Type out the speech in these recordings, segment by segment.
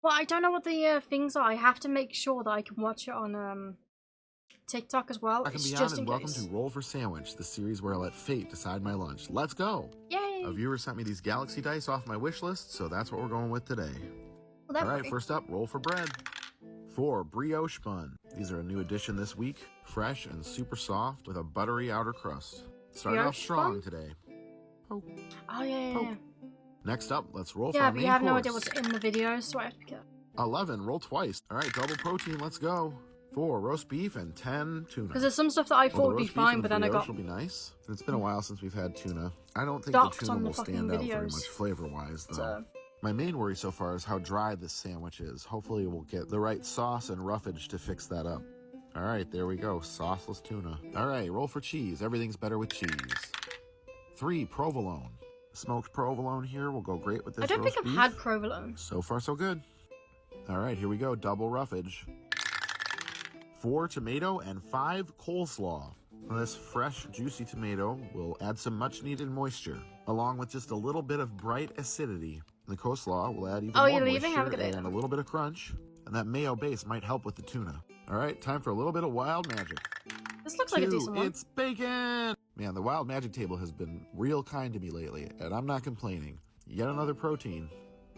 Well, I don't know what the things are. I have to make sure that I can watch it on TikTok as well. It's just in case. Welcome to Roll for Sandwich, the series where I let fate decide my lunch. Let's go! Yay! A viewer sent me these Galaxy dice off my wish list, so that's what we're going with today. Well, all right, first up, roll for bread. 4 brioche bun. These are a new addition this week, fresh and super soft with a buttery outer crust. Starting off strong today. Oh yeah. Next up, let's roll for our main but you have course. no idea what's in the video, so I have to be careful. 11, roll twice. All right, double protein, let's go. 4 roast beef and 10 tuna. Because there's some stuff that I thought would be fine, but then I got. Will be nice. It's been a while since we've had tuna. I don't think the tuna will stand out very much flavor-wise, though. My main worry so far is how dry this sandwich is. Hopefully we'll get the right sauce and roughage to fix that up. All right, there we go. Sauceless tuna. All right, roll for cheese. Everything's better with cheese. 3 provolone. Smoked provolone here will go great with this roast beef. I don't think I've had provolone. So far, so good. All right, here we go. Double roughage. 4 tomato and 5 coleslaw. This fresh, juicy tomato will add some much-needed moisture, along with just a little bit of bright acidity. The coleslaw will add even more moisture and a little bit of crunch, and that mayo base might help with the tuna. All right, time for a little bit of wild magic. This looks like a decent one. It's bacon! Man, the wild magic table has been real kind to me lately, and I'm not complaining. Yet another protein.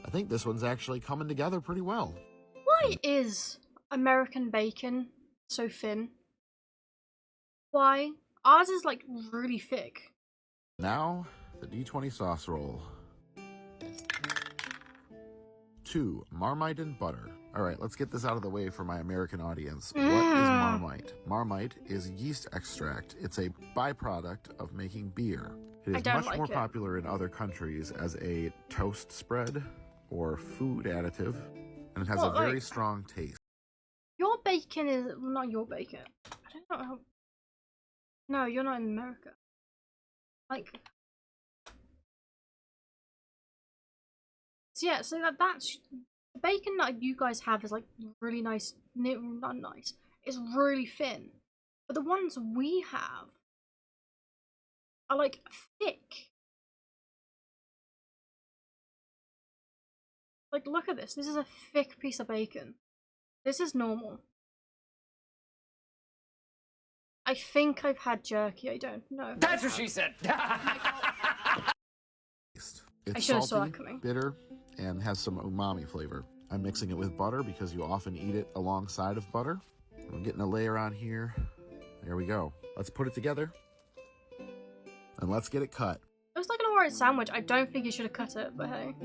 I think this one's actually coming together pretty well. Why is American bacon so thin? Why? Ours is like really thick. Now, the D20 sauce roll. 2 Marmite and butter. All right, let's get this out of the way for my American audience. What is Marmite? Marmite is yeast extract. It's a byproduct of making beer. It is much more popular in other countries as a toast spread or food additive, and it has a very strong taste. Your bacon is not your bacon. I don't know how. No, you're not in America. Like. So yeah, so that's the bacon that you guys have is like really nice. Not nice. It's really thin, but the ones we have are like thick. Like, look at this. This is a thick piece of bacon. This is normal. I think I've had jerky. I don't know. That's what she said. It's I should have saw that coming. Bitter, and has some umami flavor. I'm mixing it with butter because you often eat it alongside of butter. I'm getting a layer on here. There we go. Let's put it together. And let's get it cut. It was like an alright sandwich. I don't think you should have cut it, but hey.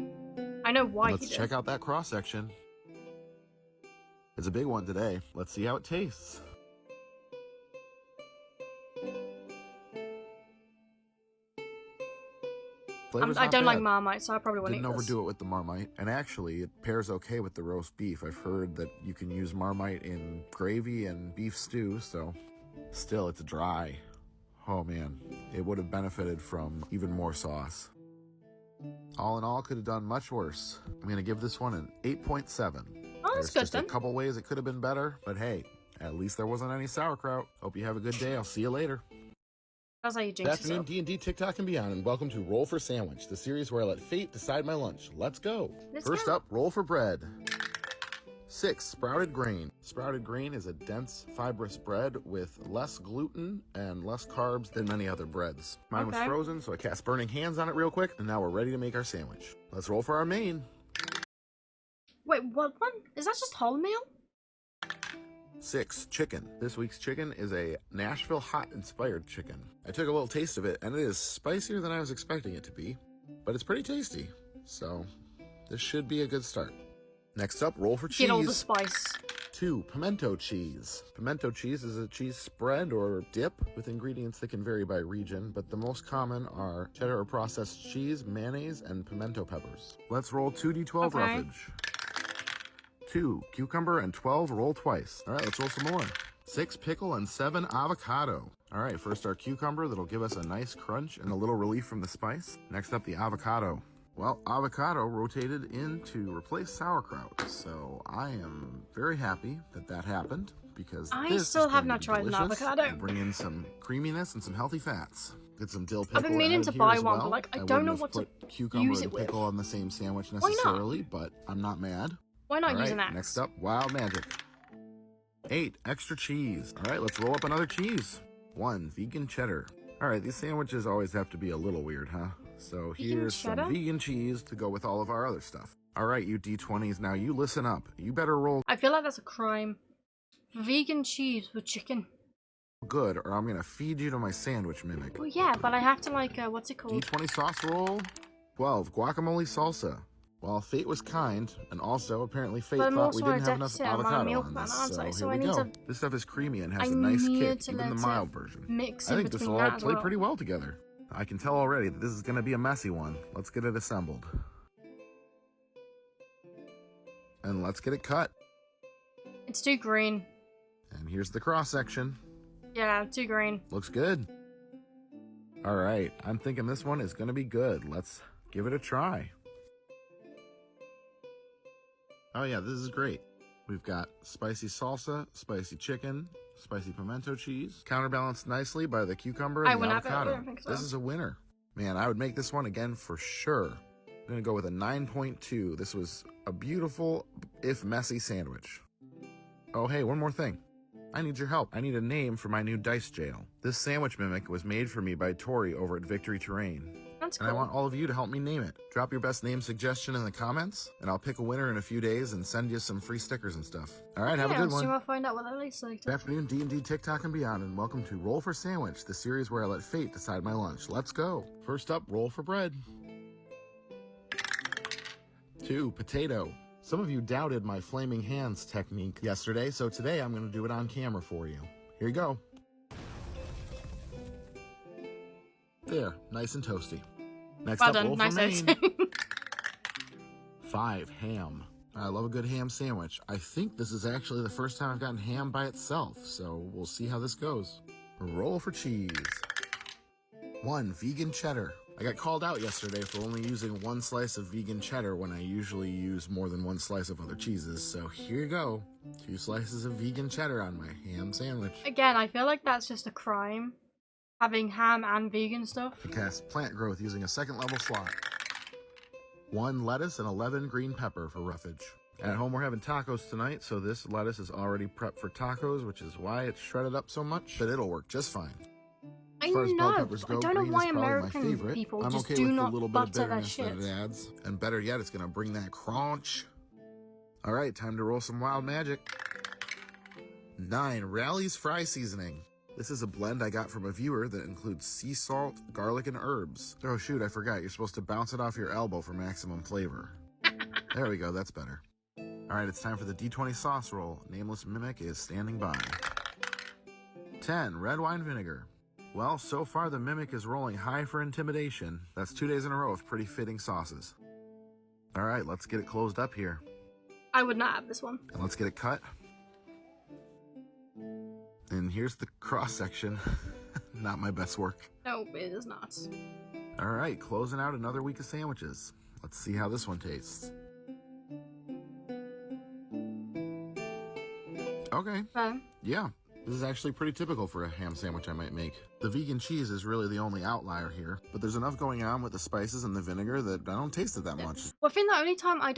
I know why he did. Let's check out that cross-section. It's a big one today. Let's see how it tastes. I don't like Marmite, so I probably wouldn't eat this. Didn't overdo it with the Marmite. And actually, it pairs okay with the roast beef. I've heard that you can use Marmite in gravy and beef stew, so still, it's dry. Oh man, it would have benefited from even more sauce. All in all, could have done much worse. I'm going to give this one an 8.7. Oh, that's good just a couple ways it could have been better, but hey, at least there wasn't any sauerkraut. Hope you have a good day. I'll see you later. That's how you jinx yourself. Good afternoon, D&D, TikTok, and beyond, and welcome to Roll for Sandwich, the series where I let fate decide my lunch. Let's go. First up, roll for bread. 6 sprouted grain. Sprouted grain is a dense, fibrous bread with less gluten and less carbs than many other breads. Mine was frozen, so I cast burning hands on it real quick, and now we're ready to make our sandwich. Let's roll for our main. Wait, what one? Is that just wholemeal? 6 chicken. This week's chicken is a Nashville hot inspired chicken. I took a little taste of it, and it is spicier than I was expecting it to be, but it's pretty tasty, so this should be a good start. Next up, roll for cheese. Get all the spice. 2 pimento cheese. Pimento cheese is a cheese spread or dip with ingredients that can vary by region, but the most common are cheddar or processed cheese, mayonnaise, and pimento peppers. Let's roll 2d12 roughage. 2 cucumber and 12 roll twice. All right, let's roll some more. 6 pickle and 7 avocado. All right, first our cucumber that'll give us a nice crunch and a little relief from the spice. Next up, the avocado. Well, avocado rotated in to replace sauerkraut, so I am very happy that that happened because I still have not tried an avocado. Bring in some creaminess and some healthy fats. Get some dill pickle. I've been meaning to buy one, but like I don't know what to cucumber and pickle on the same sandwich necessarily, but I'm not mad. Why not All use right, an axe? next up, Wild Magic. 8, extra cheese. All right, let's roll up another cheese. 1, vegan cheddar. All right, these sandwiches always have to be a little weird, huh? So here's some vegan cheese to go with all of our other stuff. All right, you D20s, now you listen up. You better roll I feel like that's a crime. Vegan cheese with chicken. good, or I'm gonna feed you to my sandwich mimic. Well, yeah, but I have to like, what's it called? D20 sauce roll. 12, guacamole salsa. Well, fate was kind, and also apparently fate thought we didn't have enough avocado on this, so here we go. This stuff is creamy and has a nice kick, even the mild version. I think this will all play pretty well together. I can tell already that this is going to be a messy one. Let's get it assembled. And let's get it cut. It's too green. And here's the cross section. Yeah, too green. Looks good. All right, I'm thinking this one is going to be good. Let's give it a try. Oh yeah, this is great. We've got spicy salsa, spicy chicken, spicy pimento cheese, counterbalanced nicely by the cucumber and the avocado. I don't think so. This is a winner. Man, I would make this one again for sure. I'm gonna go with a 9.2. This was a beautiful, if messy, sandwich. Oh hey, one more thing. I need your help. I need a name for my new dice jail. This sandwich mimic was made for me by Tori over at Victory Terrain. That's cool. And I want all of you to help me name it. Drop your best name suggestion in the comments, and I'll pick a winner in a few days and send you some free stickers and stuff. All right, have a good one. I'll find out what that is later. Good afternoon, D&D, TikTok, and beyond, and welcome to Roll for Sandwich, the series where I let fate decide my lunch. Let's go. First up, roll for bread. 2, potato. Some of you doubted my flaming hands technique yesterday, so today I'm going to do it on camera for you. Here you go. There, nice and toasty. Next up, roll for main. 5, ham. I love a good ham sandwich. I think this is actually the first time I've gotten ham by itself, so we'll see how this goes. Roll for cheese. 1, vegan cheddar. I got called out yesterday for only using 1 slice of vegan cheddar when I usually use more than 1 slice of other cheeses, so here you go. 2 slices of vegan cheddar on my ham sandwich. Again, I feel like that's just a crime. Having ham and vegan stuff. To cast plant growth using a 2nd level slot. 1 lettuce and 11 green pepper for roughage. At home we're having tacos tonight, so this lettuce is already prepped for tacos, which is why it's shredded up so much, but it'll work just fine. I know. I don't know why American people just do not butter their shit. That it adds. And better yet, it's gonna bring that crunch. All right, time to roll some wild magic. 9, Rally's Fry Seasoning. This is a blend I got from a viewer that includes sea salt, garlic, and herbs. Oh shoot, I forgot. You're supposed to bounce it off your elbow for maximum flavor. There we go, that's better. All right, it's time for the D20 sauce roll. Nameless Mimic is standing by. 10, red wine vinegar. Well, so far the Mimic is rolling high for intimidation. That's 2 days in a row of pretty fitting sauces. All right, let's get it closed up here. I would not have this one. And let's get it cut. And here's the cross section. Not my best work. No, it is not. All right, closing out another week of sandwiches. Let's see how this one tastes. Okay. Yeah, this is actually pretty typical for a ham sandwich I might make. The vegan cheese is really the only outlier here, but there's enough going on with the spices and the vinegar that I don't taste it that much. Well, I think the only time I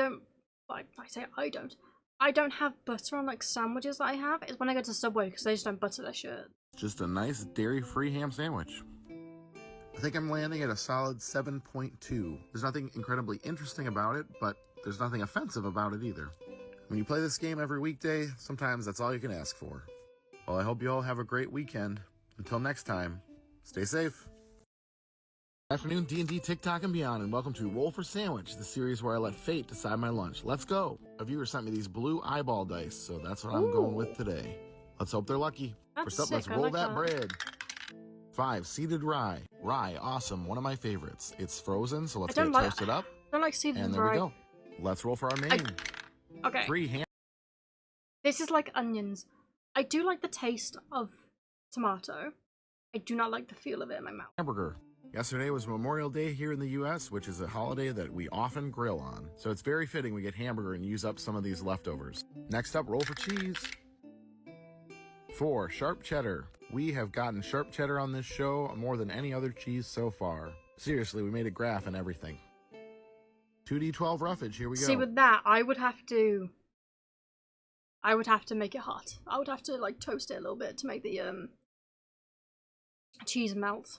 don't have butter on like sandwiches that I have is when I go to Subway because they just don't butter their shit. Just a nice dairy-free ham sandwich. I think I'm landing at a solid 7.2. There's nothing incredibly interesting about it, but there's nothing offensive about it either. When you play this game every weekday, sometimes that's all you can ask for. Well, I hope you all have a great weekend. Until next time, stay safe. Good afternoon, D&D, TikTok, and beyond, and welcome to Roll for Sandwich, the series where I let fate decide my lunch. Let's go! A viewer sent me these blue eyeball dice, so that's what I'm going with today. Let's hope they're lucky. First up, let's roll that bread. 5, seeded rye. Rye, awesome, one of my favorites. It's frozen, so let's get it toasted up. I don't like seeded rye. And there we go. Let's roll for our main. Okay. 3 ham. This is like onions. I do like the taste of tomato. I do not like the feel of it in my mouth. Hamburger. Yesterday was Memorial Day here in the US, which is a holiday that we often grill on. So it's very fitting we get hamburger and use up some of these leftovers. Next up, roll for cheese. 4, sharp cheddar. We have gotten sharp cheddar on this show more than any other cheese so far. Seriously, we made a graph and everything. 2d12 roughage, here we go. See, with that, I would have to make it hot. I would have to like toast it a little bit to make the cheese melt.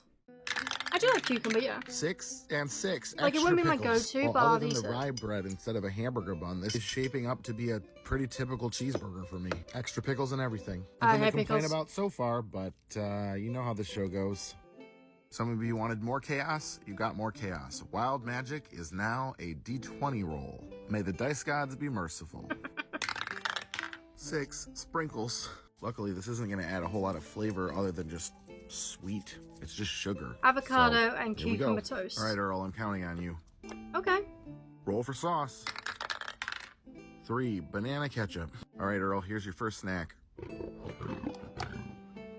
I do like cucumber, yeah. 6 and 6. Like, it wouldn't be my go-to, but other than the rye bread instead of a hamburger bun, this is shaping up to be a pretty typical cheeseburger for me. Extra pickles and everything. Nothing to complain about so far, but you know how this show goes. Some of you wanted more chaos, you got more chaos. Wild Magic is now a D20 roll. May the dice gods be merciful. 6 sprinkles. Luckily, this isn't going to add a whole lot of flavor other than just sweet. It's just sugar. Avocado and cucumber toast. All right, Earl, I'm counting on you. Okay. Roll for sauce. 3 banana ketchup. All right, Earl, here's your first snack.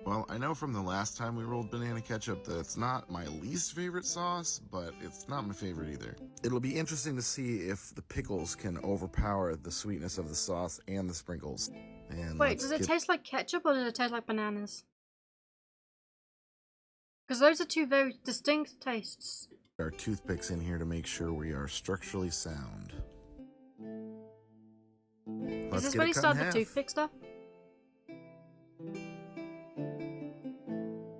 Well, I know from the last time we rolled banana ketchup that it's not my least favorite sauce, but it's not my favorite either. It'll be interesting to see if the pickles can overpower the sweetness of the sauce and the sprinkles. And wait, does it taste like ketchup or does it taste like bananas? Because those are two very distinct tastes. There are toothpicks in here to make sure we are structurally sound. Is this when you start the toothpick stuff?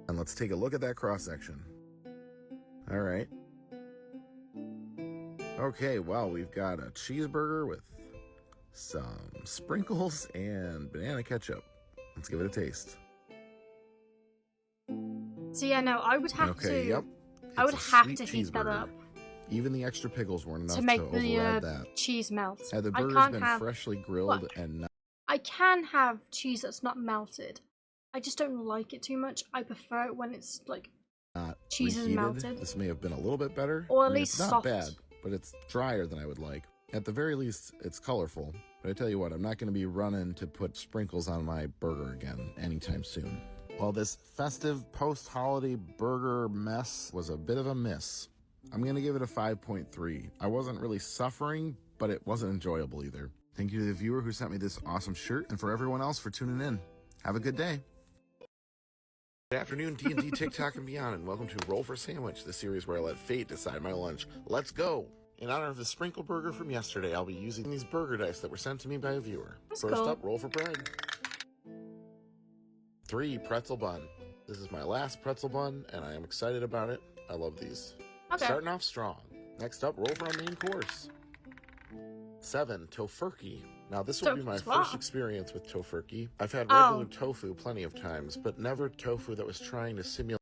And let's take a look at that cross-section. All right. Okay, well, we've got a cheeseburger with some sprinkles and banana ketchup. Let's give it a taste. So yeah, no, I would have to. Yep. I would have to heat that up. Even the extra pickles weren't enough to make override the that. Cheese melt. Had the burger's been freshly grilled and not. I can have cheese that's not melted. I just don't like it too much. I prefer it when it's like cheese is melted. This may have been a little bit better. Or at least it's soft. Not bad, but it's drier than I would like. At the very least, it's colorful. But I tell you what, I'm not going to be running to put sprinkles on my burger again anytime soon. Well, this festive post-holiday burger mess was a bit of a miss. I'm going to give it a 5.3. I wasn't really suffering, but it wasn't enjoyable either. Thank you to the viewer who sent me this awesome shirt, and for everyone else for tuning in. Have a good day. Good afternoon, D&D, TikTok, and beyond, and welcome to Roll for Sandwich, the series where I let fate decide my lunch. Let's go! In honor of the sprinkle burger from yesterday, I'll be using these burger dice that were sent to me by a viewer. That's First cool. up, roll for bread. 3 pretzel bun. This is my last pretzel bun, and I am excited about it. I love these. Okay. Starting off strong. Next up, roll for our main course. 7 tofurkey. Now this will be my first experience with tofurkey. I've had regular tofu plenty of times, but never tofu that was trying to simulate.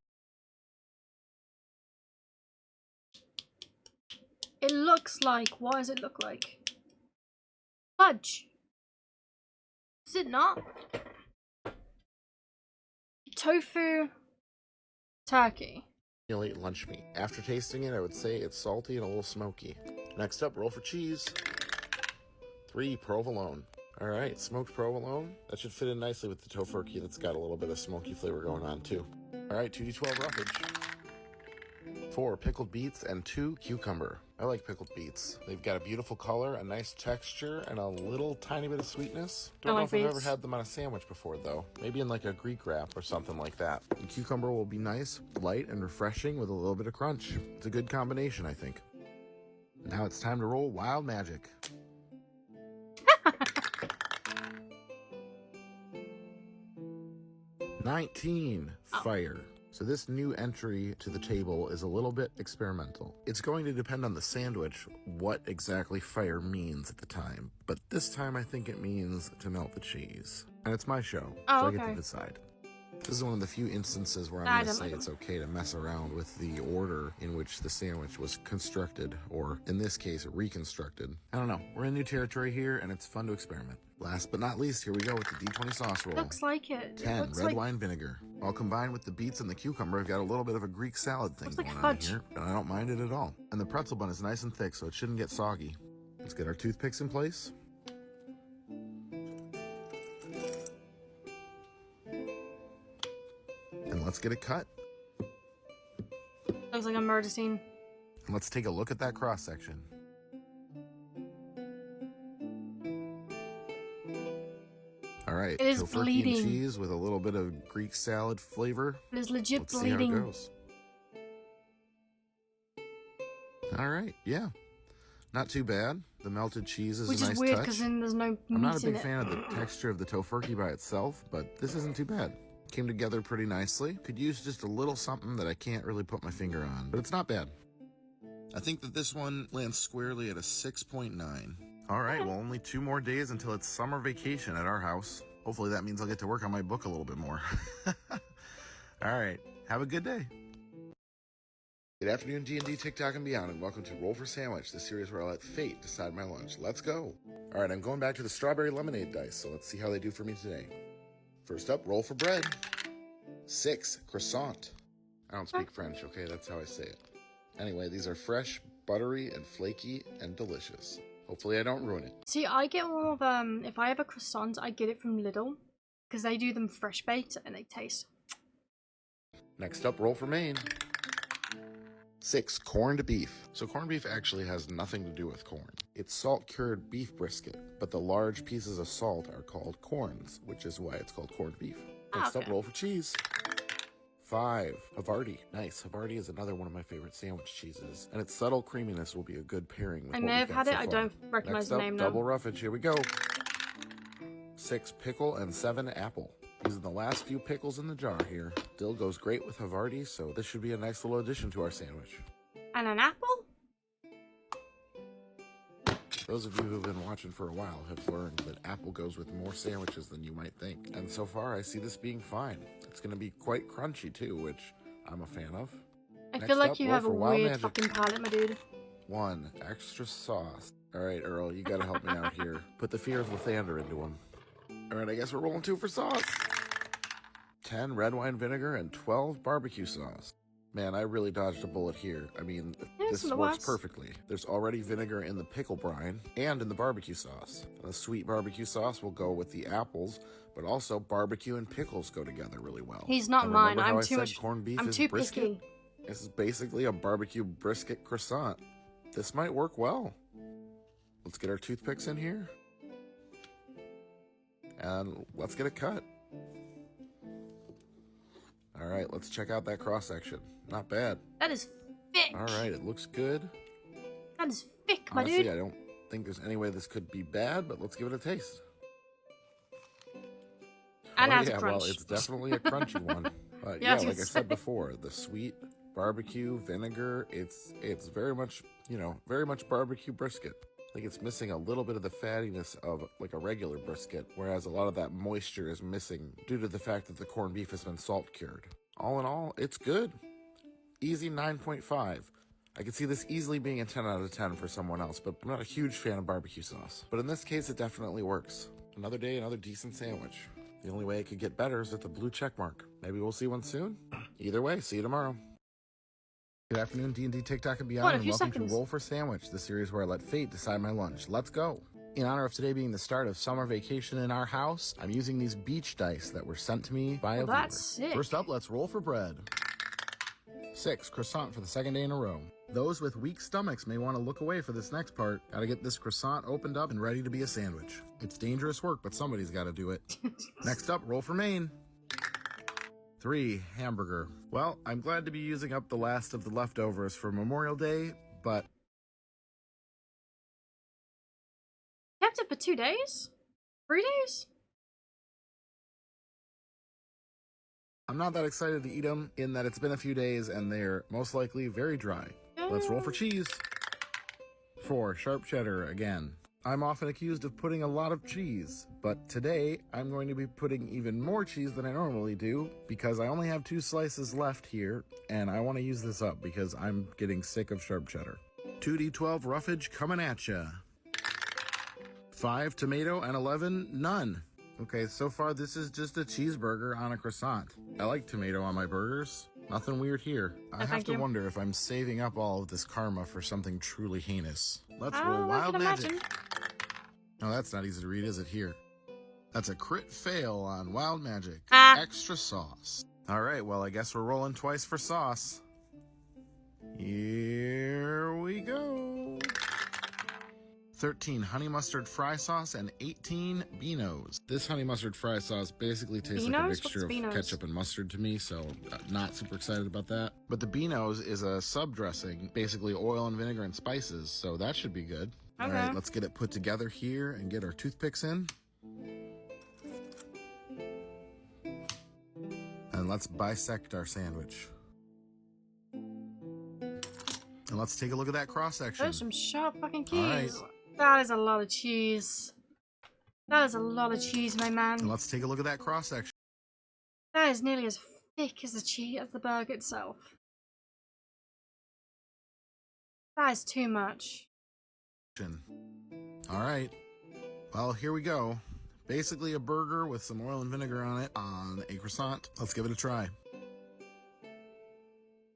It looks like, what does it look like? Fudge. Is it not? Tofu turkey. Simulate lunch meat. After tasting it, I would say it's salty and a little smoky. Next up, roll for cheese. 3 provolone. All right, smoked provolone. That should fit in nicely with the tofurkey that's got a little bit of smoky flavor going on too. All right, 2d12 roughage. 4 pickled beets and 2 cucumber. I like pickled beets. They've got a beautiful color, a nice texture, and a little tiny bit of sweetness. Don't know if I've ever had them on a sandwich before though. Maybe in like a Greek wrap or something like that. And cucumber will be nice, light, and refreshing with a little bit of crunch. It's a good combination, I think. Now it's time to roll Wild Magic. $19 fire. So this new entry to the table is a little bit experimental. It's going to depend on the sandwich what exactly fire means at the time. But this time I think it means to melt the cheese. And it's my show, so I get to decide. This is one of the few instances where I'm going to say it's okay to mess around with the order in which the sandwich was constructed, or in this case, reconstructed. I don't know. We're in new territory here, and it's fun to experiment. Last but not least, here we go with the D20 sauce roll. Looks like it. 10 red wine vinegar. All combined with the beets and the cucumber, I've got a little bit of a Greek salad thing going on here, and I don't mind it at all. And the pretzel bun is nice and thick, so it shouldn't get soggy. Let's get our toothpicks in place. And let's get it cut. Looks like a murder scene. And let's take a look at that cross section. All right, it is tofurkey bleeding. And cheese with a little bit of Greek salad flavor. It is legit Let's bleeding. See how it goes. All right, yeah. Not too bad. The melted cheese is Which a nice is weird touch. because then there's no meat I'm not a in big it. fan of the texture of the tofurkey by itself, but this isn't too bad. Came together pretty nicely. Could use just a little something that I can't really put my finger on, but it's not bad. I think that this one lands squarely at a 6.9. All right, well, only 2 more days until it's summer vacation at our house. Hopefully that means I'll get to work on my book a little bit more. All right, have a good day. Good afternoon, D&D, TikTok, and beyond, and welcome to Roll for Sandwich, the series where I let fate decide my lunch. Let's go. All right, I'm going back to the strawberry lemonade dice, so let's see how they do for me today. First up, roll for bread. 6, croissant. I don't speak French, okay? That's how I say it. Anyway, these are fresh, buttery, and flaky, and delicious. Hopefully I don't ruin it. See, I get more of, if I have a croissant, I get it from Lidl. Because they do them fresh baked and they taste. Next up, roll for Maine. 6, corned beef. So corned beef actually has nothing to do with corn. It's salt-cured beef brisket, but the large pieces of salt are called corns, which is why it's called corned beef. Next up, roll for cheese. 5, Havarti. Nice. Havarti is another one of my favorite sandwich cheeses, and its subtle creaminess will be a good pairing with I what may have we've got had it, so I far. don't recognize Next the up, name double though. roughage. Here we go. 6, pickle, and 7, apple. Using the last few pickles in the jar here. Dill goes great with Havarti, so this should be a nice little addition to our sandwich. And an apple? Those of you who've been watching for a while have learned that apple goes with more sandwiches than you might think. And so far, I see this being fine. It's going to be quite crunchy too, which I'm a fan of. I Next feel like up, you roll have a for Wild weird Magic. fucking palate, my dude. 1, extra sauce. All right, Earl, you got to help me out here. Put the fear of Lathander into him. All right, I guess we're rolling 2 for sauce. 10, red wine vinegar, and 12, barbecue sauce. Man, I really dodged a bullet here. I mean, this works perfectly. There's already vinegar in the pickle brine and in the barbecue sauce. The sweet barbecue sauce will go with the apples, but also barbecue and pickles go together really well. He's not And mine. remember how I'm I too said much. corned beef I'm is too brisket? picky. This is basically a barbecue brisket croissant. This might work well. Let's get our toothpicks in here. And let's get it cut. All right, let's check out that cross section. Not bad. That is thick. All right, it looks good. That is thick, my Honestly, dude. I don't think there's any way this could be bad, but let's give it a taste. And has a yeah, crunch. well, it's definitely a crunchy one. But Yeah, I yeah, was like I gonna said say. before, the sweet barbecue vinegar, it's very much, very much barbecue brisket. Like it's missing a little bit of the fattiness of like a regular brisket, whereas a lot of that moisture is missing due to the fact that the corned beef has been salt cured. All in all, it's good. Easy 9.5. I could see this easily being a 10 out of 10 for someone else, but I'm not a huge fan of barbecue sauce. But in this case, it definitely works. Another day, another decent sandwich. The only way it could get better is with the blue check mark. Maybe we'll see one soon. Either way, see you tomorrow. Good afternoon, D&D, TikTok, and beyond, What, a and few welcome seconds. to Roll for Sandwich, the series where I let fate decide my lunch. Let's go. In honor of today being the start of summer vacation in our house, I'm using these beach dice that were sent to me by a viewer. That's sick. First up, let's roll for bread. 6, croissant for the 2nd day in a row. Those with weak stomachs may want to look away for this next part. Gotta get this croissant opened up and ready to be a sandwich. It's dangerous work, but somebody's gotta do it. Next up, roll for Maine. 3, hamburger. Well, I'm glad to be using up the last of the leftovers for Memorial Day, but Kept it for 2 days? 3 days? I'm not that excited to eat them in that it's been a few days and they're most likely very dry. Let's roll for cheese. 4, sharp cheddar again. I'm often accused of putting a lot of cheese, but today I'm going to be putting even more cheese than I normally do because I only have 2 slices left here and I want to use this up because I'm getting sick of sharp cheddar. 2d12 roughage coming at ya. 5, tomato, and 11, none. Okay, so far this is just a cheeseburger on a croissant. I like tomato on my burgers. Nothing weird here. I have to wonder if I'm saving up all of this karma for something truly heinous. Let's roll I Wild can Magic. imagine. No, that's not easy to read, is it? Here. That's a crit fail on Wild Magic. Ah. Extra sauce. All right, well, I guess we're rolling twice for sauce. Here we go. 13 honey mustard fry sauce, and 18 Beano's. This honey mustard fry sauce basically tastes like a Beano's? mixture of Beano's? ketchup and mustard to me, so not super excited about that. But the Beano's is a sub dressing, basically oil and vinegar and spices, so that should be good. Okay. All right, let's get it put together here and get our toothpicks in. And let's bisect our sandwich. And let's take a look at that cross section. Those are some sharp fucking keys. All right. That is a lot of cheese. That is a lot of cheese, my And man. let's take a look at that cross section. That is nearly as thick as the cheese as the burger itself. That is too much. All right. Well, here we go. Basically a burger with some oil and vinegar on it on a croissant. Let's give it a try.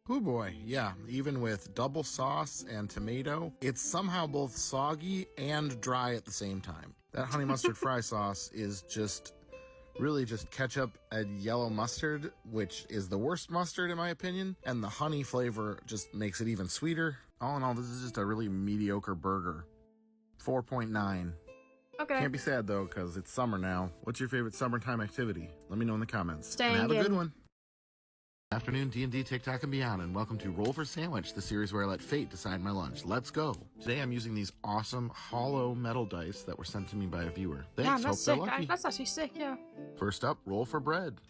Oh boy, yeah, even with double sauce and tomato, it's somehow both soggy and dry at the same time. That honey mustard fry sauce is just really just ketchup and yellow mustard, which is the worst mustard in my opinion, and the honey flavor just makes it even sweeter. All in all, this is just a really mediocre burger. 4.9. Okay. Can't be sad though, because it's summer now. What's your favorite summertime activity? Let me know in the comments. Staying And have a in. good one. Afternoon, D&D, TikTok, and beyond, and welcome to Roll for Sandwich, the series where I let fate decide my lunch. Let's go. Today I'm using these awesome hollow metal dice that were sent to me by a viewer. Yeah, Thanks, that's hope sick. they're lucky. That's actually sick, yeah. First up, roll for bread.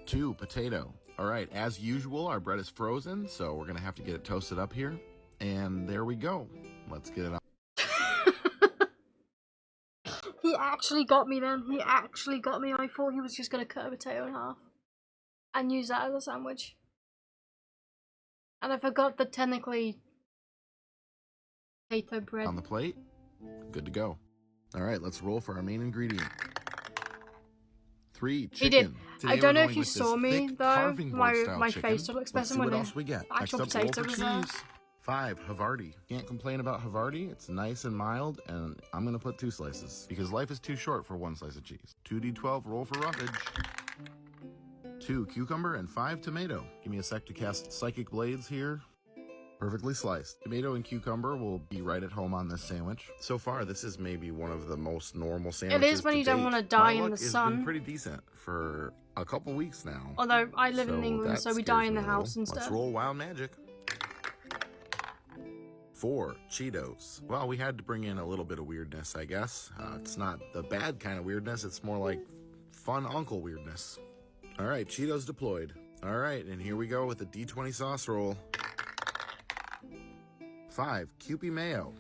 2, potato. All right, as usual, our bread is frozen, so we're going to have to get it toasted up here. And there we go. Let's get it up. He actually got me then. He actually got me. I thought he was just going to cut a potato in half and use that as a sandwich. And I forgot that technically potato bread. On the plate. Good to go. All right, let's roll for our main ingredient. 3, chicken. He did. Today I don't we're know if going you with this saw me thick though. carving board style My chicken. facial Let's expression see when what the else we get. actual Next up, roll potato for was there. cheese. 5, Havarti. Can't complain about Havarti. It's nice and mild, and I'm gonna put 2 slices because life is too short for 1 slice of cheese. 2d12, roll for roughage. 2 cucumber and 5 tomato. Give me a sec to cast Psychic Blades here. Perfectly sliced. Tomato and cucumber will be right at home on this sandwich. So far, this is maybe one of the most normal sandwiches. It is when to you don't date. want to die My in luck the has sun. been pretty decent for a couple weeks now. Although I live in So England, that so we scares die in me the a little. house instead. Let's roll wild magic. 4, Cheetos. Well, we had to bring in a little bit of weirdness, I guess. It's not the bad kind of weirdness. It's more like fun uncle weirdness. All right, Cheetos deployed. All right, and here we go with the D20 sauce roll. 5, Kewpie mayo.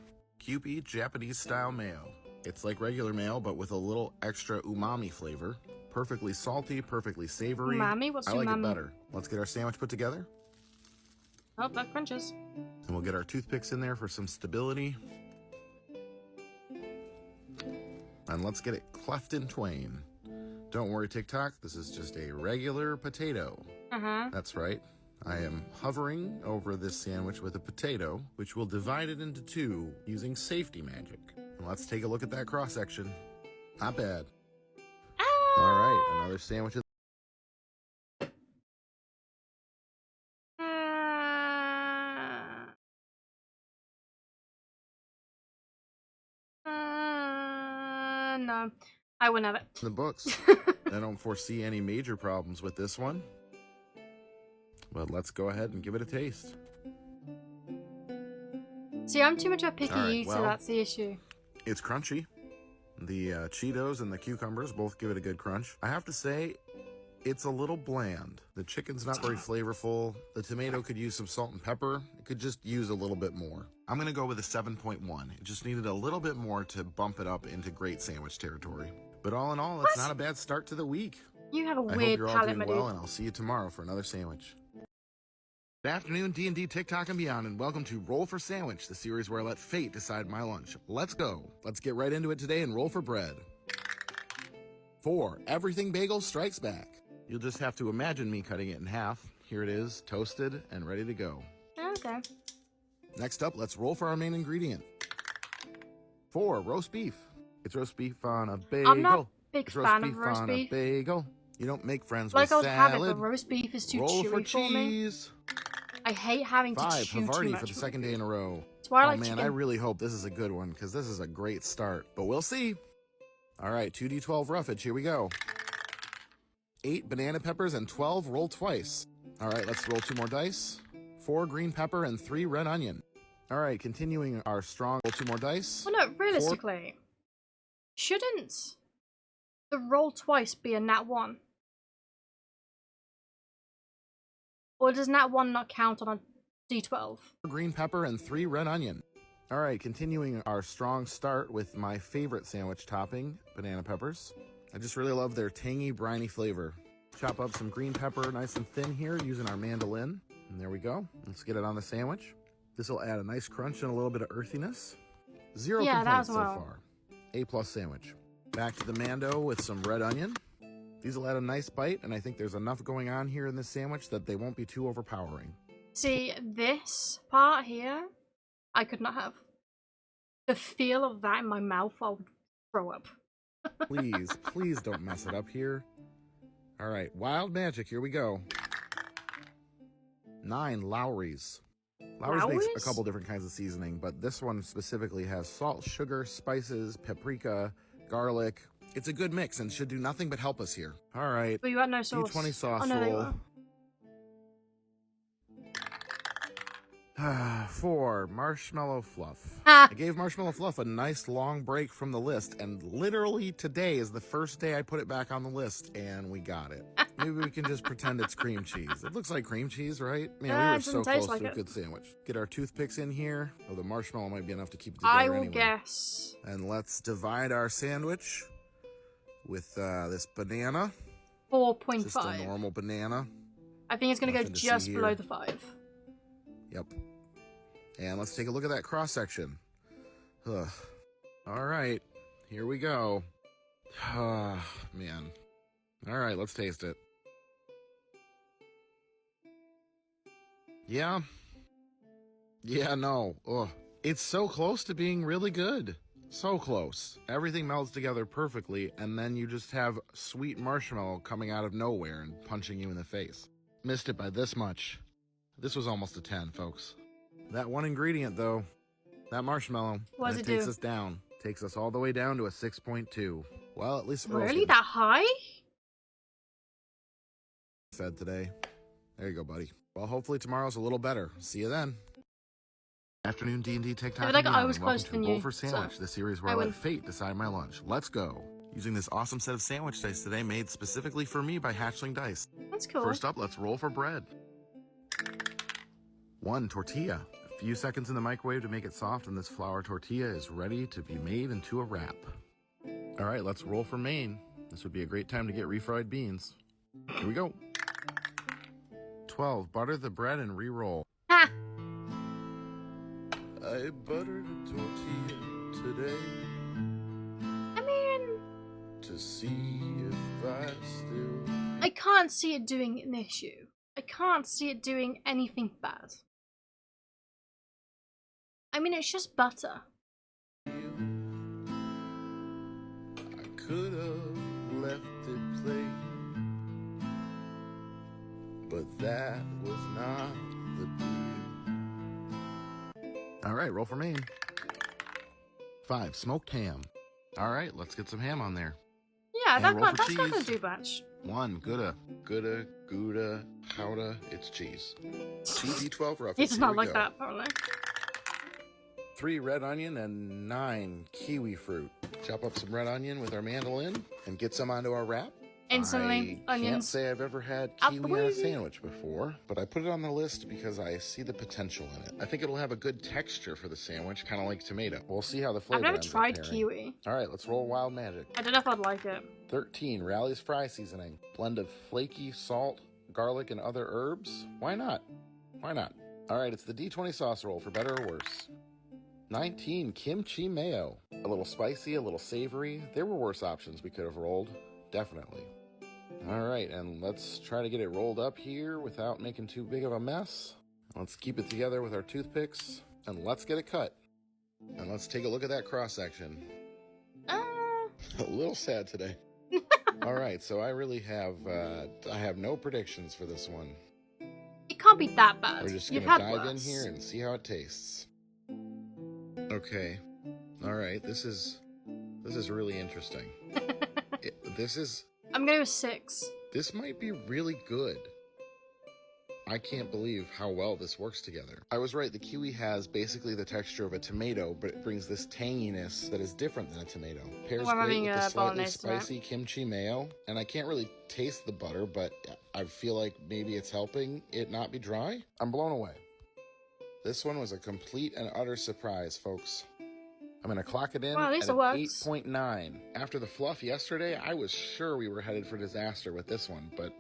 Kewpie Japanese style mayo. It's like regular mayo, but with a little extra umami flavor. Perfectly salty, perfectly savory. Umami? What's I like umami? it better. Let's get our sandwich put together. Oh, that crunches. And we'll get our toothpicks in there for some stability. And let's get it cleft in twain. Don't worry, TikTok, this is just a regular potato. Uh-huh. That's right. I am hovering over this sandwich with a potato, which will divide it into 2 using safety magic. And let's take a look at that cross section. Not bad. Ah! All right, another sandwich. No, I wouldn't have In the books. I don't foresee any major problems with this one. But let's go ahead and give it a taste. See, I'm too much of a picky All right, eater, well, that's the issue. It's crunchy. The Cheetos and the cucumbers both give it a good crunch. I have to say, it's a little bland. The chicken's not very flavorful. The tomato could use some salt and pepper. It could just use a little bit more. I'm gonna go with a 7.1. It just needed a little bit more to bump it up into great sandwich territory. But all in all, it's What? not a bad start to the week. You have a I hope weird you're all palate, doing my well, dude. and I'll see you tomorrow for another sandwich. Good afternoon, D&D, TikTok, and beyond, and welcome to Roll for Sandwich, the series where I let fate decide my lunch. Let's go. Let's get right into it today and roll for bread. 4, Everything Bagel Strikes Back. You'll just have to imagine me cutting it in half. Here it is, toasted and ready to go. Okay. Next up, let's roll for our main ingredient. 4, roast beef. It's roast beef on a bagel. I'm not a big It's fan of beef roast on beef. a bagel. You don't make friends Like, I with would have it, salad. but roast beef is too Roll for chewy for me. cheese. I hate having to 5, chew too Havarti much. for the second day in a row. That's why I Oh like man, chicken. I really hope this is a good one because this is a great start, but we'll see. All right, 2d12 roughage, here we go. 8 banana peppers and 12 roll twice. All right, let's roll 2 more dice. 4 green pepper and 3 red onion. All right, continuing our strong roll 2 more dice. Well, no, realistically, shouldn't the roll twice be a nat 1? Or does nat 1 not count on a d12? 4 green pepper and 3 red onion. All right, continuing our strong start with my favorite sandwich topping, banana peppers. I just really love their tangy, briny flavor. Chop up some green pepper nice and thin here using our mandolin. And there we go. Let's get it on the sandwich. This will add a nice crunch and a little bit of earthiness. 0 complaints so far. A+ sandwich. Back to the mando with some red onion. These will add a nice bite, and I think there's enough going on here in this sandwich that they won't be too overpowering. See, this part here, I could not have. The feel of that in my mouth, I would throw up. Please don't mess it up here. All right, wild magic, here we go. 9 Lowry's. Lowry's makes a couple different kinds of seasoning, but this one specifically has salt, sugar, spices, paprika, garlic. It's a good mix and should do nothing but help us here. All right. But you had no sauce. D20 sauce no, roll. 4 marshmallow fluff. I gave marshmallow fluff a nice long break from the list, and literally today is the first day I put it back on the list, and we got it. Maybe we can just pretend it's cream cheese. It looks like cream cheese, right? Man, we were so close to a good sandwich. Get our toothpicks in here. Oh, the marshmallow might be enough to keep it together anyway. I will guess. And let's divide our sandwich with this banana. 4.5. Just a normal banana. I think it's going to go just below the 5. Yep. And let's take a look at that cross section. Ugh. All right, here we go. Man. All right, let's taste it. Yeah, no. Ugh. It's so close to being really good. So close. Everything melds together perfectly, and then you just have sweet marshmallow coming out of nowhere and punching you in the face. Missed it by this much. This was almost a 10, folks. That one ingredient, though, that marshmallow, it takes us down. Takes us all the way down to a 6.2. Well, at least really that high? Fed today. There you go, buddy. Well, hopefully tomorrow's a little better. See you then. Afternoon D&D TikTok. I was closer than you. Roll for Sandwich, the series where I let fate decide my lunch. Let's go. Using this awesome set of sandwich dice today made specifically for me by Hatchling Dice. That's cool. First up, let's roll for bread. 1 tortilla. A few seconds in the microwave to make it soft, and this flour tortilla is ready to be made into a wrap. All right, let's roll for main. This would be a great time to get refried beans. Here we go. 12. Butter the bread and re-roll. Ha! I buttered a tortilla today. I mean, to see if I still... I can't see it doing an issue. I can't see it doing anything bad. I mean, it's just butter. I could have left it plain, but that was not the deal. All right, roll for main. 5, smoked ham. All right, let's get some ham on there. Yeah, that's not gonna do much. 1, Gouda, Gouda, it's cheese. 2 D12 roughage. It's not like that, probably. 3 red onion and 9 kiwi fruit. Chop up some red onion with our mandolin and get some onto our wrap. Instantly, I onions. can't say I've ever had kiwi on a sandwich before, but I put it on the list because I see the potential in it. I think it'll have a good texture for the sandwich, kind of like tomato. We'll see how the flavor I've never tried kiwi. All right, let's roll wild magic. I don't know if I'd like it. 13, Rally's fry seasoning. Blend of flaky salt, garlic, and other herbs. Why not? Why not? All right, it's the D20 sauce roll for better or worse. 19, kimchi mayo. A little spicy, a little savory. There were worse options we could have rolled. Definitely. All right, and let's try to get it rolled up here without making too big of a mess. Let's keep it together with our toothpicks, and let's get it cut. And let's take a look at that cross-section. A little sad today. All right, so I really have, I have no predictions for this one. It can't be that bad. We're just You've gonna had dive in worse. here and see how it tastes. Okay. All right. This is really interesting. I'm gonna go 6. This might be really good. I can't believe how well this works together. I was right, the kiwi has basically the texture of a tomato, but it brings this tanginess that is different than a tomato. Pairs great with the slightly spicy kimchi mayo, and I can't really taste the butter, but I feel like maybe it's helping it not be dry. I'm blown away. This one was a complete and utter surprise, folks. I'm going to clock it in at at least an it works. 8.9. After the fluff yesterday, I was sure we were headed for disaster with this one, but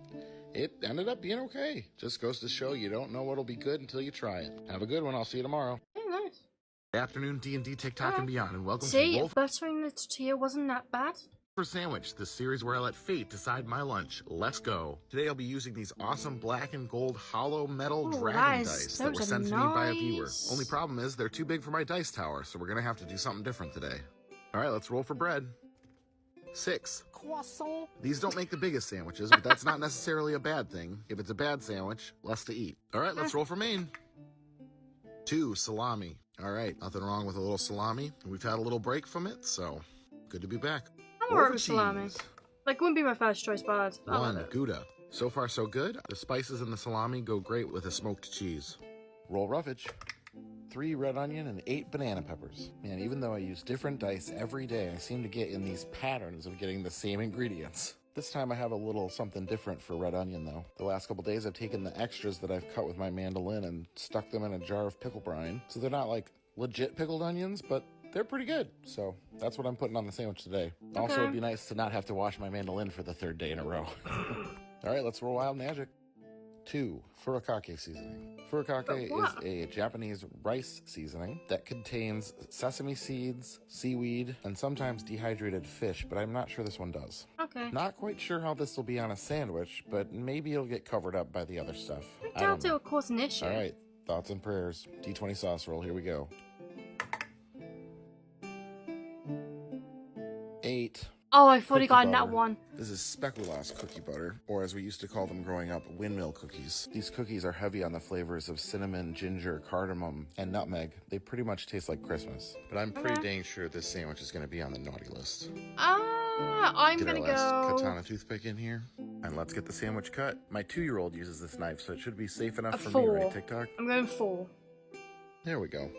it ended up being okay. Just goes to show you don't know what'll be good until you try it. Have a good one. I'll see you tomorrow. Yeah, nice. Good afternoon, D&D, TikTok, and beyond, and welcome to Roll buttering the tortilla wasn't that bad. for Sandwich, the series where I let fate decide my lunch. Let's go. Today I'll be using these awesome black and gold hollow metal dragon dice that were sent to me by a viewer. Only problem is they're too big for my dice tower, so we're gonna have to do something different today. All right, let's roll for bread. 6. Croissant. These don't make the biggest sandwiches, but that's not necessarily a bad thing. If it's a bad sandwich, less to eat. All right, let's roll for main. 2. Salami. All right, nothing wrong with a little salami. We've had a little break from it, so good to be back. I'm alright with salami. Like, wouldn't be my first choice, but 1. Gouda. So far, so good. The spices in the salami go great with a smoked cheese. Roll roughage. 3 red onion and 8 banana peppers. Man, even though I use different dice every day, I seem to get in these patterns of getting the same ingredients. This time I have a little something different for red onion, though. The last couple days I've taken the extras that I've cut with my mandolin and stuck them in a jar of pickle brine. So they're not like legit pickled onions, but they're pretty good. So that's what I'm putting on the sandwich today. Okay. Also, it'd be nice to not have to wash my mandolin for the 3rd day in a row. All right, let's roll wild magic. 2. Furikake seasoning. Furikake is a Japanese rice seasoning that contains sesame seeds, seaweed, and sometimes dehydrated fish, but I'm not sure this one does. Okay. Not quite sure how this will be on a sandwich, but maybe it'll get covered up by the other stuff. I doubt it will cause an issue. All right, thoughts and prayers. D20 sauce roll, here we go. 8. Oh, I thought he got Cookie that butter. one. This is speculoos cookie butter, or as we used to call them growing up, windmill cookies. These cookies are heavy on the flavors of cinnamon, ginger, cardamom, and nutmeg. They pretty much taste like Christmas. But I'm pretty dang sure this sandwich is going to be on the naughty list. I'm Get gonna our last go katana toothpick in here, and let's get the sandwich cut. My 2-year-old uses this knife, so it should be safe enough for 4. me, right, TikTok? I'm going 4. There we go.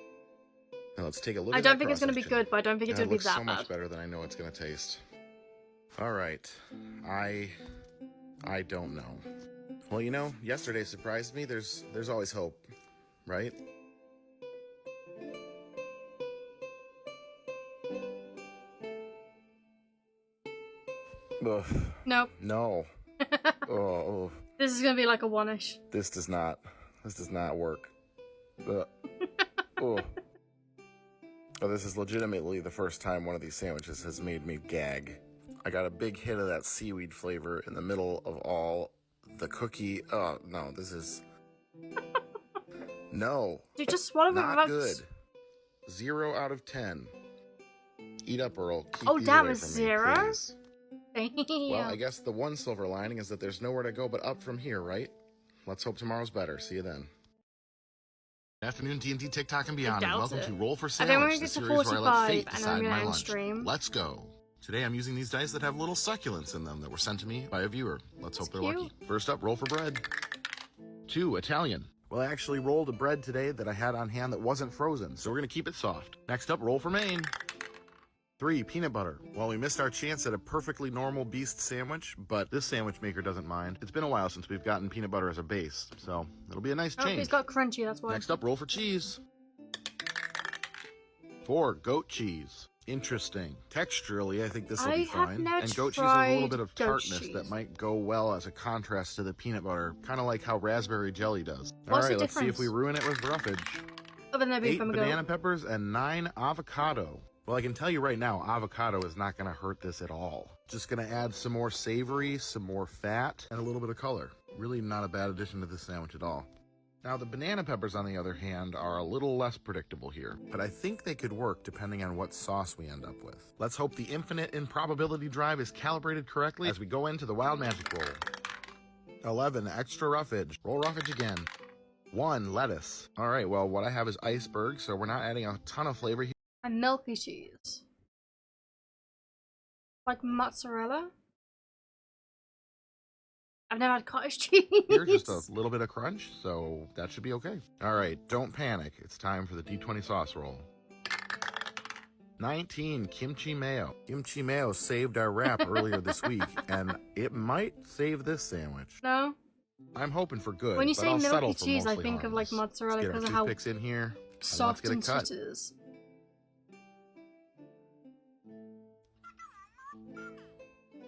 Now let's take a look at I that don't think it's gonna be cross-section. good, but I don't think it's gonna be looks that so bad. much better than I know it's gonna taste. All right, I don't know. Well, you know, yesterday surprised me. There's always hope, right? Ugh. Nope. No. Oh, This is gonna be like a 1-ish. this does not work. Ugh. Oh. Oh, this is legitimately the first time one of these sandwiches has made me gag. I got a big hit of that seaweed flavor in the middle of all the cookie. Oh, no, this is... No. Dude, just swallow it Not without... good. 0 out of 10. Eat up, Earl. Keep Oh, these damn, away it's from me, 0? please. Damn. Well, I guess the one silver lining is that there's nowhere to go but up from here, right? Let's hope tomorrow's better. See you then. Good afternoon, D&D, TikTok, and beyond, and doubt welcome it. to Roll for I think we're Sandwich, gonna the get to series where I let 45, fate and I'm decide gonna my end lunch. stream. Let's go. Today I'm using these dice that have little succulents in them that were sent to me by a viewer. Let's hope they're cute. lucky. First up, roll for bread. 2, Italian. Well, I actually rolled a bread today that I had on hand that wasn't frozen, so we're going to keep it soft. Next up, roll for Maine. 3, peanut butter. Well, we missed our chance at a perfectly normal beast sandwich, but this sandwich maker doesn't mind. It's been a while since we've gotten peanut butter as a base, so it'll be a nice Oh, change. he's got crunchy, that's why. Next up, roll for cheese. 4, goat cheese. Interesting. Texturally, I think this will I be have fine. never And goat cheese has a little tried bit of goat tartness cheese. that might go well as a contrast to the peanut butter, kind of like how raspberry jelly does. What's All the right, let's see if difference? we ruin it with roughage. Other than there being 8 from a banana goat. peppers and 9 avocado. Well, I can tell you right now, avocado is not going to hurt this at all. Just going to add some more savory, some more fat, and a little bit of color. Really not a bad addition to this sandwich at all. Now, the banana peppers, on the other hand, are a little less predictable here, but I think they could work depending on what sauce we end up with. Let's hope the infinite improbability drive is calibrated correctly as we go into the wild magic roll. 11, extra roughage. Roll roughage again. 1, lettuce. All right, well, what I have is iceberg, so we're not adding a ton of flavor here. And milky cheese. Like mozzarella? I've never had cottage cheese. Here's just a little bit of crunch, so that should be okay. All right, don't panic. It's time for the D20 sauce roll. 19, kimchi mayo. Kimchi mayo saved our wrap earlier this week, and it might save this sandwich. No? I'm hoping for good. When you but say I'll settle milky for cheese, I mostly think of like harmless. mozzarella Let's get our because of how toothpicks in here. soft and and let's get a sweet cut. it is.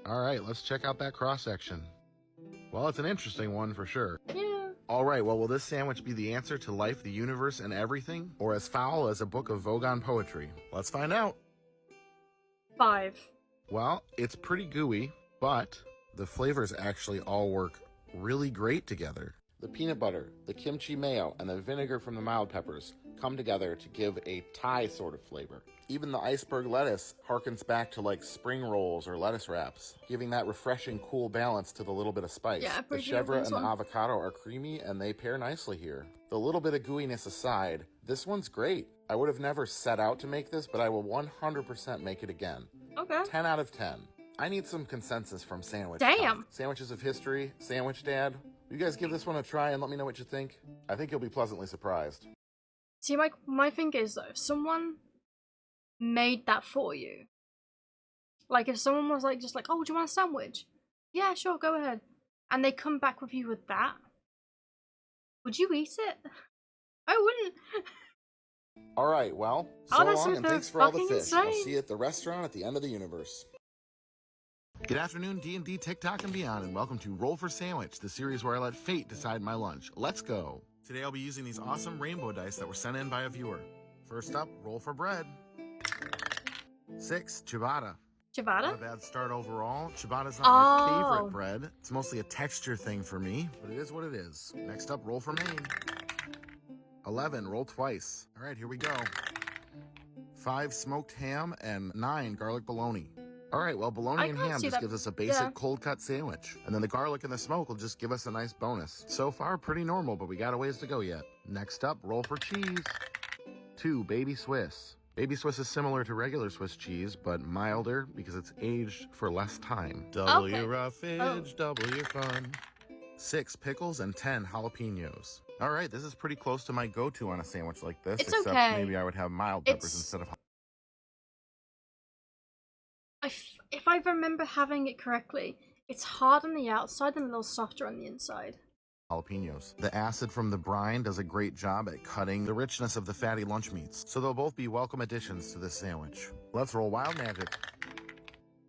All right, let's check out that cross section. Well, it's an interesting one for sure. Yeah. All right, well, will this sandwich be the answer to life, the universe, and everything? Or as foul as a book of Vogon poetry? Let's find out. 5. Well, it's pretty gooey, but the flavors actually all work really great together. The peanut butter, the kimchi mayo, and the vinegar from the mild peppers come together to give a Thai sort of flavor. Even the iceberg lettuce harkens back to like spring rolls or lettuce wraps, giving that refreshing, cool balance to the little bit of spice. Yeah, the pretty chèvre good and the one. avocado are creamy and they pair nicely here. The little bit of gooiness aside, this one's great. I would have never set out to make this, but I will 100% make it again. Okay. 10 out of 10. I need some consensus from Sandwich Damn. Time. Sandwiches of History, Sandwich Dad. You guys give this one a try and let me know what you think. I think you'll be pleasantly surprised. See, my thing is though, if someone made that for you, like if someone was like, just like, oh, do you want a sandwich? Yeah, sure, go ahead. And they come back with you with that, would you eat it? I wouldn't. All right, well, Oh, so that's long so and thanks for all the fucking fish. I'll insane. see you at the restaurant at the end of the universe. Good afternoon, D&D, TikTok, and beyond, and welcome to Roll for Sandwich, the series where I let fate decide my lunch. Let's go. Today I'll be using these awesome rainbow dice that were sent in by a viewer. First up, roll for bread. 6, ciabatta. Not a Ciabatta? bad start overall. Ciabatta's not my Oh. favorite bread. It's mostly a texture thing for me, but it is what it is. Next up, roll for Maine. 11, roll twice. All right, here we go. 5, smoked ham, and 9, garlic bologna. All right, well, bologna I and can't ham see just that- gives us a basic yeah. cold cut sandwich. And then the garlic and the smoke will just give us a nice bonus. So far, pretty normal, but we got a ways to go yet. Next up, roll for cheese. 2, baby Swiss. Baby Swiss is similar to regular Swiss cheese, but milder because it's aged for less time. Double Okay. your roughage, double your fun. 6, pickles, and 10, jalapenos. All right, this is pretty close to my go-to on a sandwich like this, It's except okay. maybe I would have mild peppers It's- instead of If I remember having it correctly, it's hard on the outside and a little softer on the inside. jalapenos. The acid from the brine does a great job at cutting the richness of the fatty lunch meats, so they'll both be welcome additions to this sandwich. Let's roll wild magic.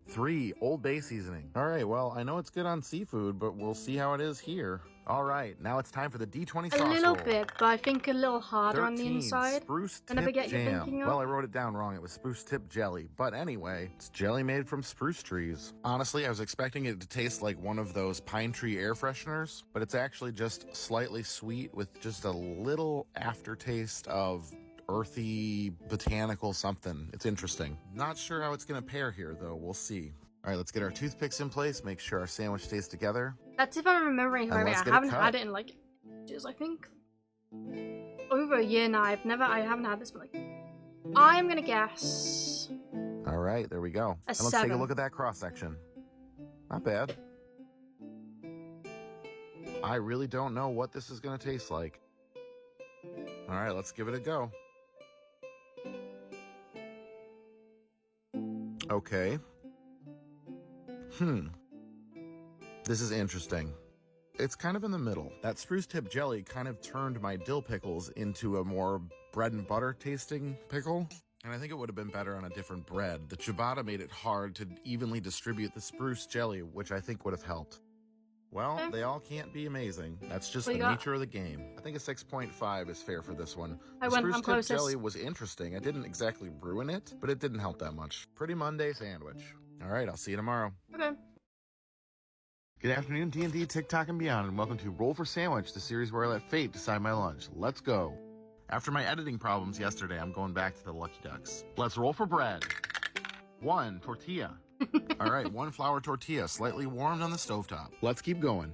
3, Old Bay seasoning. All right, well, I know it's good on seafood, but we'll see how it is here. All right, now it's time for the D20 A sauce little roll. bit, but I think a little harder on the 13, inside. Spruce Than I tip forget you're jam. thinking of. Well, I wrote it down wrong. It was spruce tip jelly. But anyway, it's jelly made from spruce trees. Honestly, I was expecting it to taste like one of those pine tree air fresheners, but it's actually just slightly sweet with just a little aftertaste of earthy, botanical something. It's interesting. Not sure how it's going to pair here, though. We'll see. All right, let's get our toothpicks in place, make sure our sandwich stays together. That's if I'm remembering And correctly. let's I get it haven't cut. had it in like ages, I think. Over a year now. I haven't had this for like. I'm gonna guess. All right, there we go. And let's take a 7. look at that cross section. Not bad. I really don't know what this is going to taste like. All right, let's give it a go. Okay. This is interesting. It's kind of in the middle. That spruce tip jelly kind of turned my dill pickles into a more bread and butter tasting pickle. And I think it would have been better on a different bread. The ciabatta made it hard to evenly distribute the spruce jelly, which I think would have helped. Well, Okay. they all can't be amazing. That's just What the you got? nature of the game. I think a 6.5 is fair for this one. I The went- spruce I'm tip closest. jelly was interesting. I didn't exactly ruin it, but it didn't help that much. Pretty Monday sandwich. All right, I'll see you tomorrow. Okay. Good afternoon, D&D, TikTok, and beyond, and welcome to Roll for Sandwich, the series where I let fate decide my lunch. Let's go. After my editing problems yesterday, I'm going back to the Lucky Ducks. Let's roll for bread. 1, tortilla. All right, 1 flour tortilla, slightly warmed on the stovetop. Let's keep going.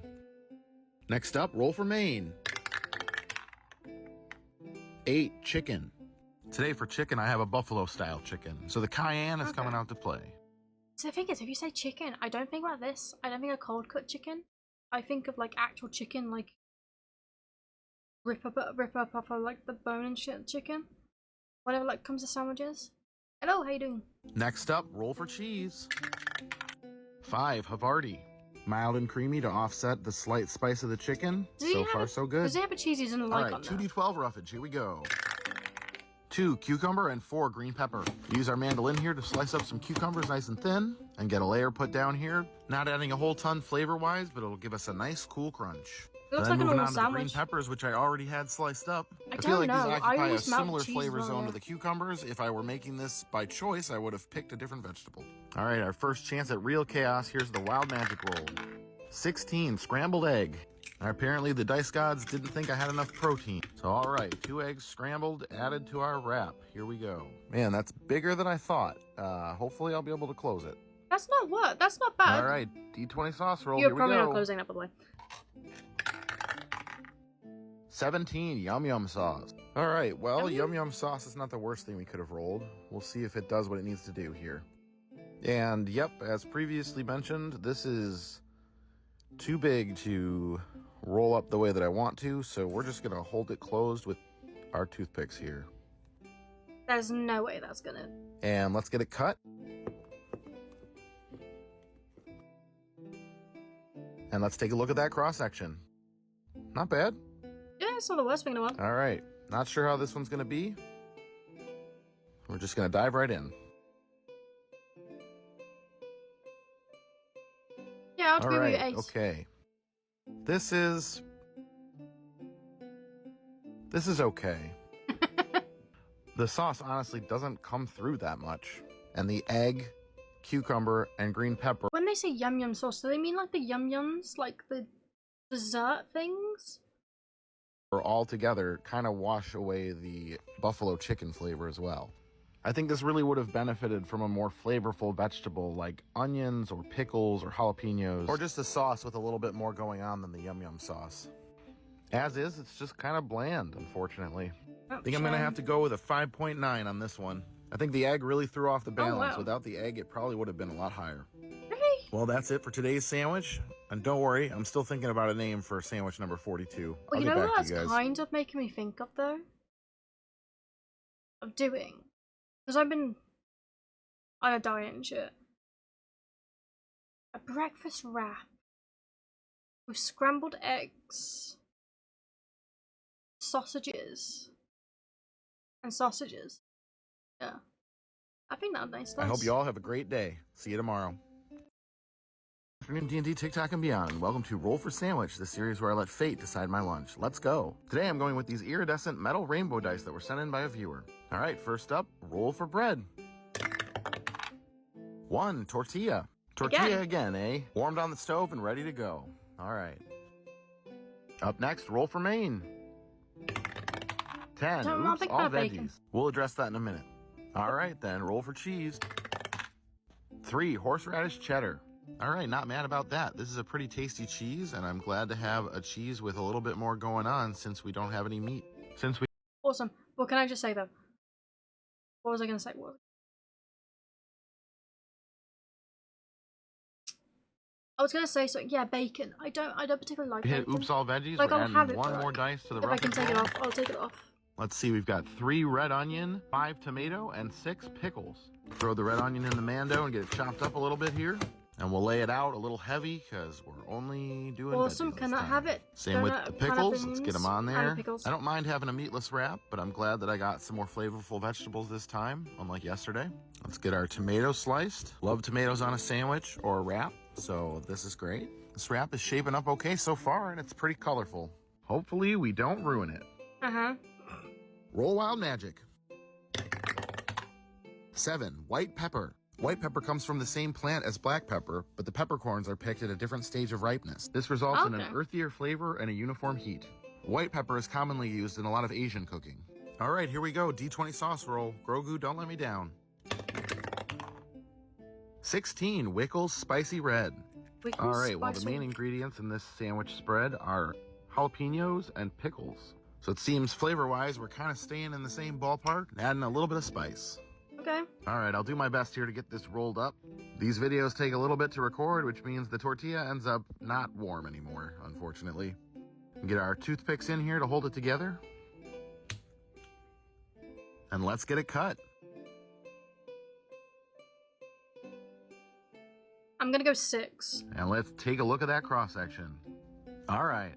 Next up, roll for Maine. 8, chicken. Today for chicken, I have a buffalo style chicken. So the cayenne is coming out to play. So the thing is, if you say chicken, I don't think about this. I don't think of cold cut chicken. I think of like actual chicken, like rip up off of like the bone and shit chicken. Whatever like comes to sandwiches. Hello, how you doing? Next up, roll for cheese. 5 Havarti. Mild and creamy to offset the slight spice of the chicken. So far, so good. Does he have a cheese he doesn't like on there? 2d12 roughage, here we go. 2 cucumber and 4 green pepper. Use our mandolin here to slice up some cucumbers nice and thin and get a layer put down here. Not adding a whole ton flavor-wise, but it'll give us a nice, cool crunch. It looks then like moving an on to the green peppers, which I already had sliced up. I feel like these occupy a similar flavor zone to the cucumbers. If I were making this by choice, I would have picked a different vegetable. All right, our first chance at real chaos. Here's the wild magic roll. 16 scrambled egg. And apparently the dice gods didn't think I had enough protein. So all right, 2 eggs scrambled added to our wrap. Here we go. Man, that's bigger than I thought. Hopefully I'll be able to close it. That's not what? That's not bad. All right, D20 sauce roll. You're Here probably we go. not closing it, by the way. 17 yum yum sauce. All right, well, yum yum sauce is not the worst thing we could have rolled. We'll see if it does what it needs to do here. And yep, as previously mentioned, this is too big to roll up the way that I want to, so we're just gonna hold it closed with our toothpicks here. There's no way that's gonna... And let's get it cut. And let's take a look at that cross section. Not bad. Yeah, it's not the worst thing in the world. All right, not sure how this one's gonna be. We're just gonna dive right in. Yeah, I'll give you 8. Okay. This is okay. The sauce honestly doesn't come through that much. And the egg, cucumber, and green pepper. When they say yum yum sauce, do they mean like the yum yums? Like the dessert things? Or all together kind of wash away the buffalo chicken flavor as well. I think this really would have benefited from a more flavorful vegetable like onions or pickles or jalapenos, or just a sauce with a little bit more going on than the yum yum sauce. As is, it's just kind of bland, unfortunately. I think I'm gonna have to go with a 5.9 on this one. I think the egg really threw off the balance. Wow. Without the egg, it probably would have been a lot higher. Really? Well, that's it for today's sandwich. And don't worry, I'm still thinking about a name for sandwich number 42. Well, you I'll know get what back to that's you guys. kind of making me think of, though? Of doing. Because I've been on a diet and shit. A breakfast wrap with scrambled eggs, sausages, and sausages. Yeah. I think that'd be nice. I hope you all have a great day. See you tomorrow. Afternoon D&D, TikTok, and beyond. Welcome to Roll for Sandwich, the series where I let fate decide my lunch. Let's go. Today I'm going with these iridescent metal rainbow dice that were sent in by a viewer. All right, first up, roll for bread. 1 tortilla. Tortilla again, eh? Warmed on the stove and ready to go. All right. Up next, roll for main. 10. Oops, all veggies. We'll address that in a minute. All right, then, roll for cheese. 3 horseradish cheddar. All right, not mad about that. This is a pretty tasty cheese, and I'm glad to have a cheese with a little bit more going on since we don't have any meat. Awesome. Well, can I just say, though? What was I going to say? I was going to say, so yeah, bacon. I don't particularly like bacon. Oops, all veggies. Like, We're I'll have adding it, one but, more dice to the if I can take it roll. off, I'll take it off. Let's see, we've got 3 red onion, 5 tomato, and 6 pickles. Throw the red onion in the mando and get it chopped up a little bit here. And we'll lay it out a little heavy because we're only doing Awesome, veggies can this I time. have it? Same with the pickles. Let's get them on there. Pickles. I don't mind having a meatless wrap, but I'm glad that I got some more flavorful vegetables this time, unlike yesterday. Let's get our tomato sliced. Love tomatoes on a sandwich or a wrap, so this is great. This wrap is shaping up okay so far, and it's pretty colorful. Hopefully we don't ruin it. Uh-huh. Roll wild magic. 7, white pepper. White pepper comes from the same plant as black pepper, but the peppercorns are picked at a different stage of ripeness. This results in an earthier flavor and a uniform heat. White pepper is commonly used in a lot of Asian cooking. All right, here we go. D20 sauce roll. Grogu, don't let me down. 16, Wickles Spicy Red. Wickles All right, well, the Spicy main ingredients in this sandwich spread are jalapenos and pickles. So it seems flavor-wise, we're kind of staying in the same ballpark, and adding a little bit of spice. Okay. All right, I'll do my best here to get this rolled up. These videos take a little bit to record, which means the tortilla ends up not warm anymore, unfortunately. Get our toothpicks in here to hold it together. And let's get it cut. I'm gonna go 6. And let's take a look at that cross-section. All right.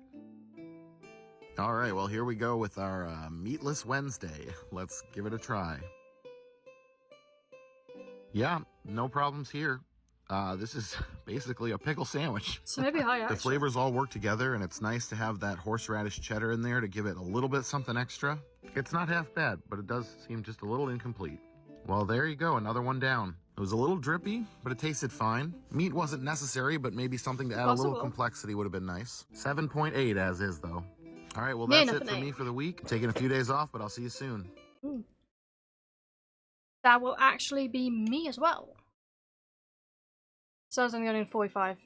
All right, well, here we go with our Meatless Wednesday. Let's give it a try. Yeah, no problems here. This is basically a pickle sandwich. So maybe high, actually. The flavors all work together, and it's nice to have that horseradish cheddar in there to give it a little bit something extra. It's not half bad, but it does seem just a little incomplete. Well, there you go, another one down. It was a little drippy, but it tasted fine. Meat wasn't necessary, but maybe something to add a little complexity would have been nice. 7.8 as is, though. All right, well, that's it for me for the week. Taking a few days off, but I'll see you soon. Ooh. That will actually be me as well. So I was only going in 45.